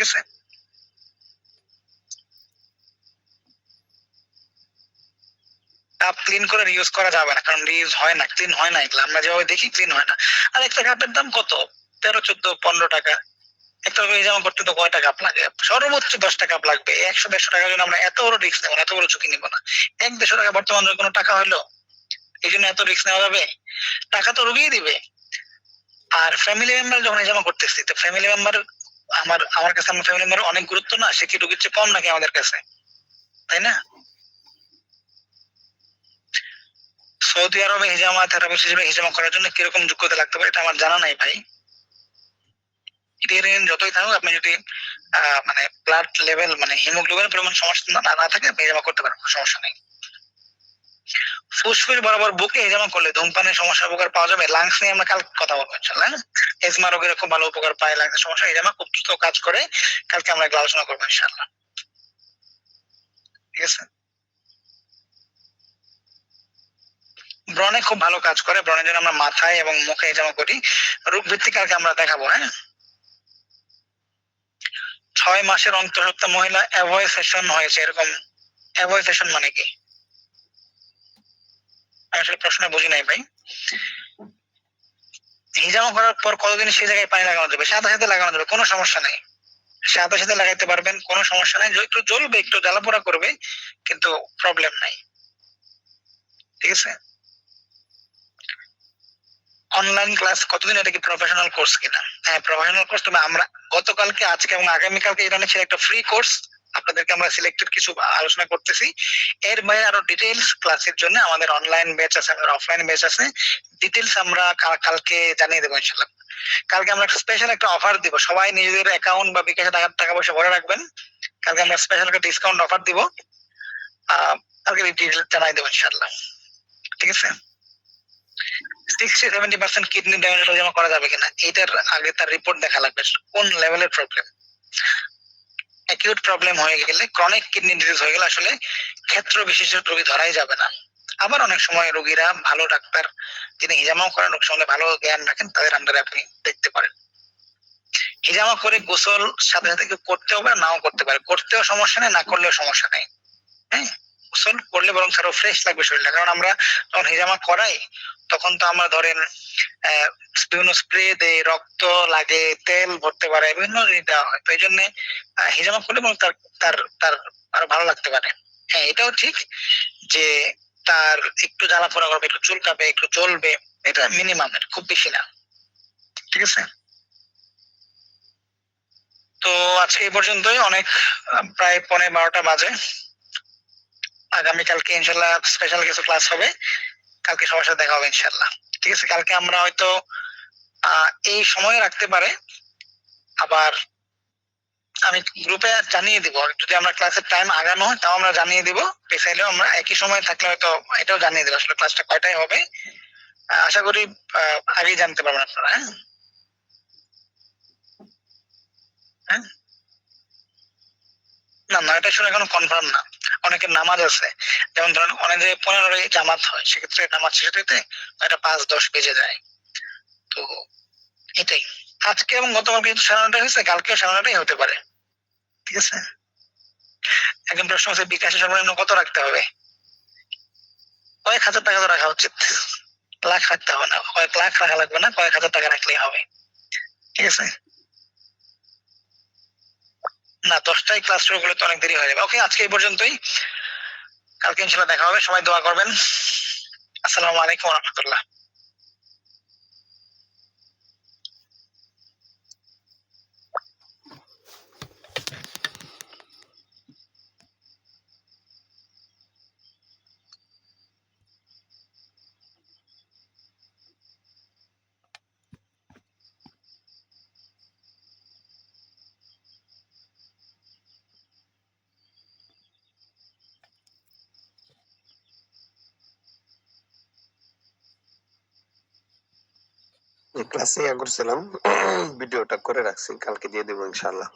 ঠিক আছে? Cup clean করে রিউজ করা যাবে না, কারণ রিউজ হয় না, ক্লিন হয় না, এগুলো আমরা যেভাবে দেখি ক্লিন হয় না। আর একটা কাপের দাম কত? 13, 14, 15 টাকা। একটা জামা করতে তো কয়টা কাপ লাগে? সর্বোচ্চ 10টা কাপ লাগবে। 100, 150 টাকার জন্য আমরা এত বড় রিস্ক নেব না, এত বড় ঝুঁকি নিব না। 1, 150 টাকা বর্তমান কোনো টাকা হইলো? এইজন্য এত রিস্ক নেওয়া যাবে? টাকা তো রুগীই দিবে। আর ফ্যামিলি মেম্বার যখন জামা করতেছি, তো ফ্যামিলি মেম্বার আমার কাছে আমার ফ্যামিলি মেম্বার অনেক গুরুত্ব না? সে কি রুগীর চেয়ে কম নাকি আমাদের কাছে? তাই না? সৌদি আরবে হিজামা থেরাপিস্ট হিসেবে হিজামা করার জন্য কিরকম যোগ্যতা লাগতে পারে এটা আমার জানা নাই ভাই। ক্রিয়েটিনিন যতই থাকুক, আপনি যদি মানে ব্লাড লেভেল মানে হিমোগ্লোবিনের পরিমাণ সমস্যা না থাকে, আপনি হিজামা করতে পারেন, সমস্যা নেই। ফুসফুস বরাবর বুকে হিজামা করলে ধূমপানের সমস্যার উপকার পাওয়া যাবে। লাংস নিয়ে আমরা কালকে কথা বলবো ইনশাআল্লাহ। এজমা রোগের খুব ভালো উপকার পায়, লাংসের সমস্যা হিজামা খুব দ্রুত কাজ করে। কালকে আমরা এগুলো আলোচনা করবো ইনশাআল্লাহ। ঠিক আছে? ব্রণে খুব ভালো কাজ করে। ব্রণের জন্য আমরা মাথায় এবং মুখে হিজামা করি। রোগ ভিত্তিক কালকে আমরা দেখাবো, হ্যাঁ? 6 মাসের অন্তঃসত্ত্বা মহিলা অ্যাভয়েসেশন হয়েছে, এরকম অ্যাভয়েসেশন মানে কি? আমি আসলে প্রশ্ন বুঝি নাই ভাই। হিজামা করার পর কতদিন সেই জায়গায় পানি লাগানো যাবে? সাথে, সাথে লাগানো যাবে, কোনো সমস্যা নাই। সাথে, সাথে লাগাইতে পারবেন, কোনো সমস্যা নাই। একটু জ্বলবে, একটু জ্বালাপোড়া করবে, কিন্তু প্রবলেম নাই। ঠিক আছে? অনলাইন ক্লাস কতদিন, এটা কি প্রফেশনাল কোর্স কিনা? হ্যাঁ, প্রফেশনাল কোর্স। তবে আমরা গতকালকে, আজকে এবং আগামীকালকে এই ধরনের ছিল একটা ফ্রি কোর্স। আপনাদেরকে আমরা সিলেক্টেড কিছু আলোচনা করতেছি। এর বাইরে আরো ডিটেইলস ক্লাসের জন্য আমাদের অনলাইন ব্যাচ আছে, আমাদের অফলাইন ব্যাচ আছে। ডিটেইলস আমরা কালকে জানিয়ে দেবো ইনশাআল্লাহ। কালকে আমরা স্পেশাল একটা অফার দিব। সবাই নিজেদের অ্যাকাউন্ট বা বিকাশে টাকা পয়সা ভরে রাখবেন। কালকে আমরা স্পেশাল একটা ডিসকাউন্ট অফার দিব। কালকে ডিটেইলস জানাই দেবো ইনশাআল্লাহ। ঠিক আছে? 60-70% কিডনি ড্যামেজ হলে জমা করা যাবে কিনা, এটার আগে তার রিপোর্ট দেখা লাগবে, কোন লেভেলের প্রবলেম। অ্যাকিউট প্রবলেম হয়ে গেলে, ক্রনিক কিডনি ডিজিজ হয়ে গেলে আসলে ক্ষেত্র বিশেষে রোগী ধরাই যাবে না। আবার অনেক সময় রোগীরা ভালো ডাক্তার যিনি হিজামাও করেন, অনেক সময় ভালো জ্ঞান রাখেন, তাদের আন্ডারে আপনি দেখতে পারেন। হিজামা করে গোসল সাথে সাথে কেউ করতেও পারে, নাও করতে পারে। করতেও সমস্যা নেই, না করলেও সমস্যা নেই। হ্যাঁ? গোসল করলে বরং আরো ফ্রেশ লাগবে শরীরটা। কারণ আমরা যখন হিজামা করাই, তখন তো আমরা ধরেন বিভিন্ন স্প্রে দেই, রক্ত লাগে, তেল ভরতে পারে, বিভিন্ন জিনিস দেওয়া হয়। তো এইজন্য হিজামা করলে বরং তার তার তার আরো ভালো লাগতে পারে। হ্যাঁ, এটাও ঠিক যে তার একটু জ্বালাপোড়া করবে, একটু চুলকাবে, একটু জ্বলবে। এটা মিনিমাম, খুব বেশি না। ঠিক আছে? তো আজকে এই পর্যন্তই। অনেক প্রায় 11:15 বাজে। আগামীকালকে ইনশাআল্লাহ স্পেশাল কিছু ক্লাস হবে। কালকে সবার সাথে দেখা হবে ইনশাআল্লাহ। ঠিক আছে? কালকে আমরা হয়তো এই সময়ে রাখতে পারে। আবার আমি গ্রুপে জানিয়ে দিব। যদি আমরা ক্লাসের টাইম আগানো হয় তাও আমরা জানিয়ে দিব। পেছাইলেও আমরা একই সময়ে থাকলে হয়তো এটাও জানিয়ে দেব আসলে ক্লাসটা কয়টায় হবে। আশা করি আগেই জানতে পারবেন আপনারা, হ্যাঁ? হ্যাঁ? না, ৯টার সময় এখনো কনফার্ম না। অনেকের নামাজ আছে। যেমন ধরেন অনেকে 15টায় জামাত হয়। সেক্ষেত্রে নামাজ শেষ হতে 9:05-10 বেজে যায়। তো এটাই। আজকে এবং গতকালকে কিন্তু 9:30 হয়েছে, কালকেও 9:30 হতে পারে। ঠিক আছে? এখন প্রশ্ন হচ্ছে বিকাশে সর্বনিম্ন কত রাখতে হবে? কয়েক হাজার টাকা তো রাখা উচিত। লাখ রাখতে হবে না। কয়েক লাখ রাখা লাগবে না, কয়েক হাজার টাকা রাখলেই হবে। ঠিক আছে? না, 10টায় ক্লাস শুরু করলে তো অনেক দেরি হয়ে যাবে। ওকে, আজকে এই পর্যন্তই। কালকে ইনশাআল্লাহ দেখা হবে। সবাই দোয়া করবেন। আসসালামু আলাইকুম ওয়া রাহমাতুল্লাহ। ক্লাসে ইয়া করছিলাম, ভিডিওটা করে রাখছি, কালকে দিয়ে দেবো ইনশাল্লাহ।